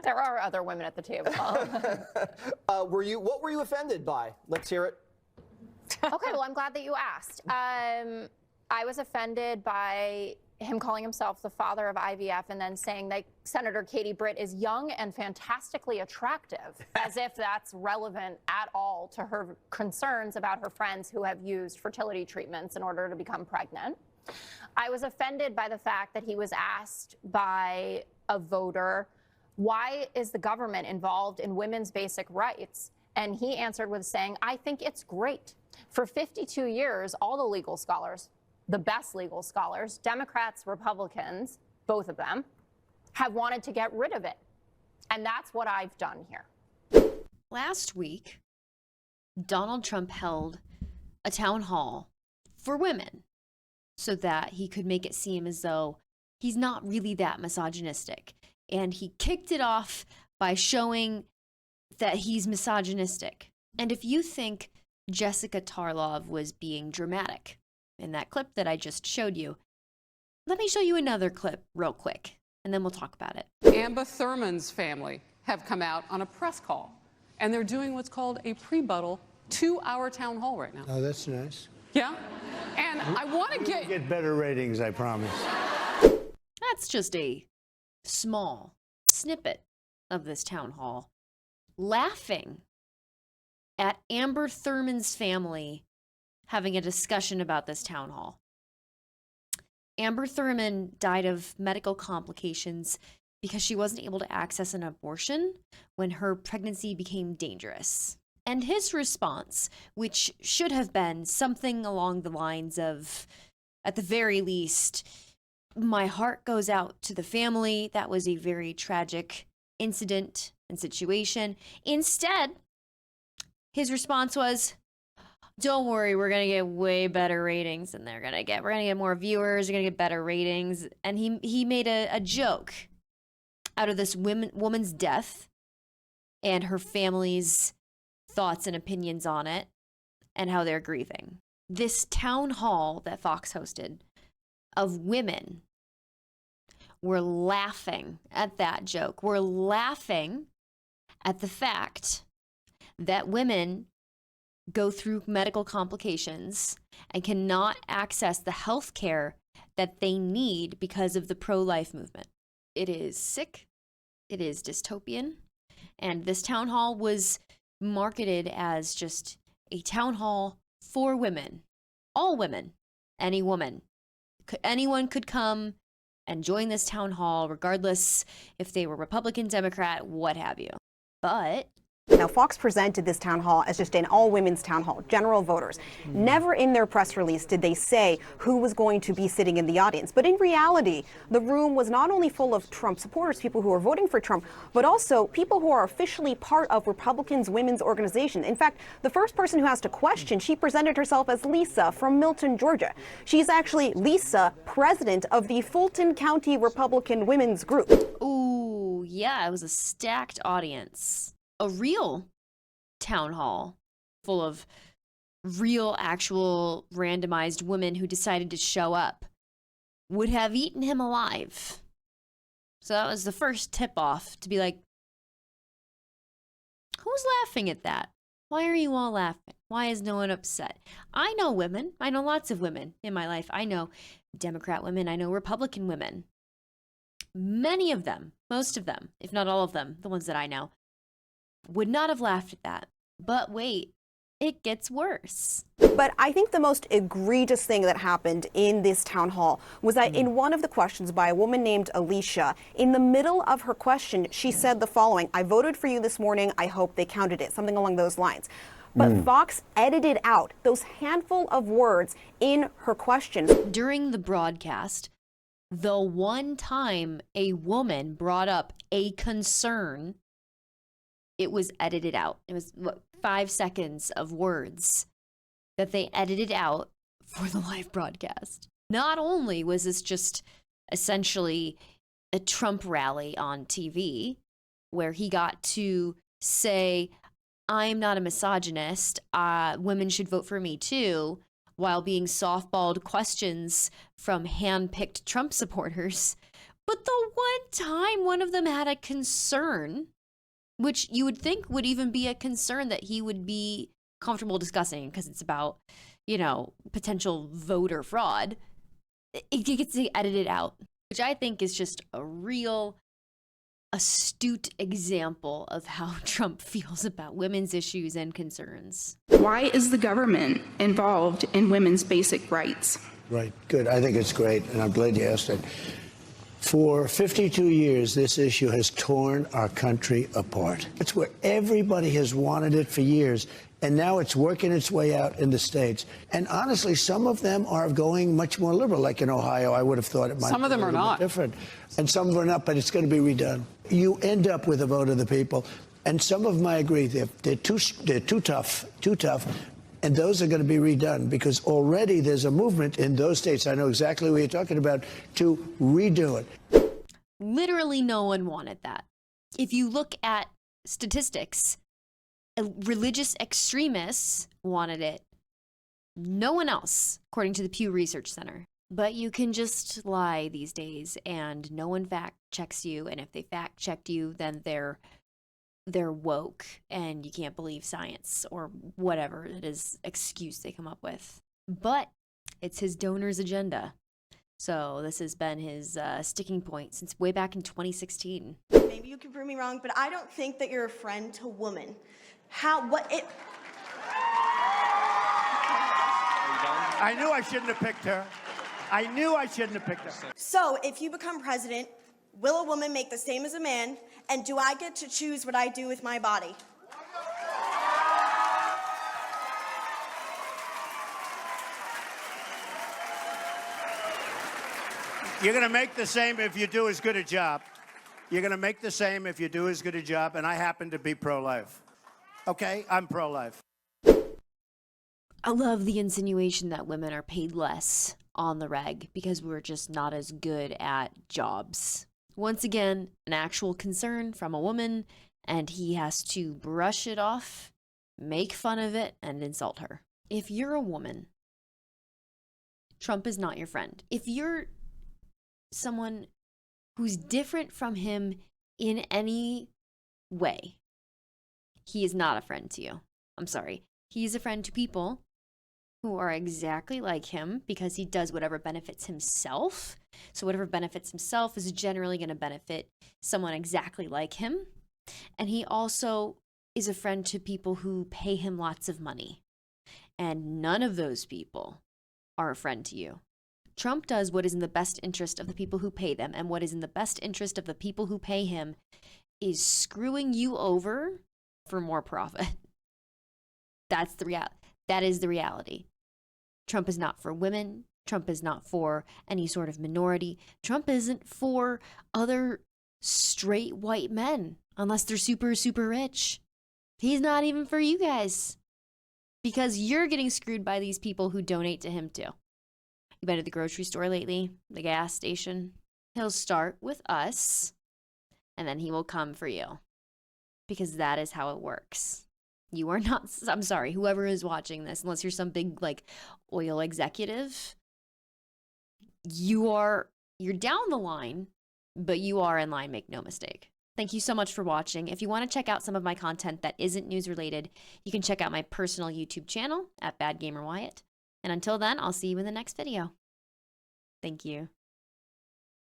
There are other women at the table. What were you offended by? Let's hear it. Okay, well, I'm glad that you asked. I was offended by him calling himself the father of IVF and then saying that Senator Katie Britt is young and fantastically attractive, as if that's relevant at all to her concerns about her friends who have used fertility treatments in order to become pregnant. I was offended by the fact that he was asked by a voter, why is the government involved in women's basic rights? And he answered with saying, I think it's great. For 52 years, all the legal scholars, the best legal scholars, Democrats, Republicans, both of them, have wanted to get rid of it. And that's what I've done here. Last week, Donald Trump held a town hall for women so that he could make it seem as though he's not really that misogynistic. And he kicked it off by showing that he's misogynistic. And if you think Jessica Tarlov was being dramatic in that clip that I just showed you, let me show you another clip real quick, and then we'll talk about it. Amber Thurman's family have come out on a press call, and they're doing what's called a pre-buttal 2-hour town hall right now. Oh, that's nice. Yeah? And I want to Get better ratings, I promise. That's just a small snippet of this town hall, laughing at Amber Thurman's family having a discussion about this town hall. Amber Thurman died of medical complications because she wasn't able to access an abortion when her pregnancy became dangerous. And his response, which should have been something along the lines of, at the very least, my heart goes out to the family. That was a very tragic incident and situation. Instead, his response was, don't worry, we're going to get way better ratings than they're going to get. We're going to get more viewers, we're going to get better ratings. And he made a joke out of this woman's death and her family's thoughts and opinions on it and how they're grieving. This town hall that Fox hosted of women were laughing at that joke. We're laughing at the fact that women go through medical complications and cannot access the health care that they need because of the pro-life movement. It is sick. It is dystopian. And this town hall was marketed as just a town hall for women. All women. Any woman. Anyone could come and join this town hall, regardless if they were Republican, Democrat, what have you. But now, Fox presented this town hall as just an all-women's town hall, general voters. Never in their press release did they say who was going to be sitting in the audience. But in reality, the room was not only full of Trump supporters, people who are voting for Trump, but also people who are officially part of Republicans' women's organization. In fact, the first person who asked a question, she presented herself as Lisa from Milton, Georgia. She's actually Lisa, president of the Fulton County Republican Women's Group. ooh, yeah, it was a stacked audience. A real town hall full of real, actual, randomized women who decided to show up would have eaten him alive. So that was the first tip-off to be like, who's laughing at that? Why are you all laughing? Why is no one upset? I know women. I know lots of women in my life. I know Democrat women. I know Republican women. Many of them, most of them, if not all of them, the ones that I know, would not have laughed at that. But wait, it gets worse. But I think the most egregious thing that happened in this town hall was that in one of the questions by a woman named Alicia, in the middle of her question, she said the following: I voted for you this morning. I hope they counted it. Something along those lines. But Fox edited out those handful of words in her questions. During the broadcast, the one time a woman brought up a concern, it was edited out. It was 5 seconds of words that they edited out for the live broadcast. Not only was this just essentially a Trump rally on TV where he got to say, I'm not a misogynist, women should vote for me too, while being softballed questions from hand-picked Trump supporters, But the one time one of them had a concern, which you would think would even be a concern that he would be comfortable discussing because it's about, you know, potential voter fraud, it gets edited out, which I think is just a real astute example of how Trump feels about women's issues and concerns. Why is the government involved in women's basic rights? Right, good. I think it's great, and I'm glad you asked it. For 52 years, this issue has torn our country apart. It's where everybody has wanted it for years, and now it's working its way out in the states. And honestly, some of them are going much more liberal, like in Ohio. I would have thought it might Some of them be a are little not. bit different. And some of them are not, but it's going to be redone. You end up with a vote of the people, and some of them, I agree, they're too tough, and those are going to be redone because already there's a movement in those states, I know exactly what you're talking about, to redo it. Literally no one wanted that. If you look at statistics, religious extremists wanted it. No one else, according to the Pew Research Center. But you can just lie these days and no one fact checks you. And if they fact checked you, then they're woke and you can't believe science or whatever it is excuse they come up with. But it's his donor's agenda. So this has been his sticking point since way back in 2016. Maybe you can prove me wrong, but I don't think that you're a friend to women. I knew I shouldn't have picked her. I knew I shouldn't have picked her. So if you become president, will a woman make the same as a man? And do I get to choose what I do with my body? You're going to make the same if you do as good a job. You're going to make the same if you do as good a job, and I happen to be pro-life. Okay? I'm pro-life. I love the insinuation that women are paid less on the reg because we're just not as good at jobs. Once again, an actual concern from a woman, and he has to brush it off, make fun of it, and insult her. If you're a woman, Trump is not your friend. If you're someone who's different from him in any way, he is not a friend to you. I'm sorry. He is a friend to people who are exactly like him because he does whatever benefits himself. So whatever benefits himself is generally going to benefit someone exactly like him. And he also is a friend to people who pay him lots of money. And none of those people are a friend to you. Trump does what is in the best interest of the people who pay them, and what is in the best interest of the people who pay him is screwing you over for more profit. That's the reality. That is the reality. Trump is not for women. Trump is not for any sort of minority. Trump isn't for other straight white men unless they're super, super rich. He's not even for you guys because you're getting screwed by these people who donate to him too. You been to the grocery store lately? The gas station? He'll start with us and then he will come for you because that is how it works. You are not, I'm sorry, whoever is watching this, unless you're some big like oil executive, you're down the line, but you are in line, make no mistake. Thank you so much for watching. If you want to check out some of my content that isn't news related, you can check out my personal YouTube channel at Bad Gamer Wyatt. And until then, I'll see you in the next video. Thank you.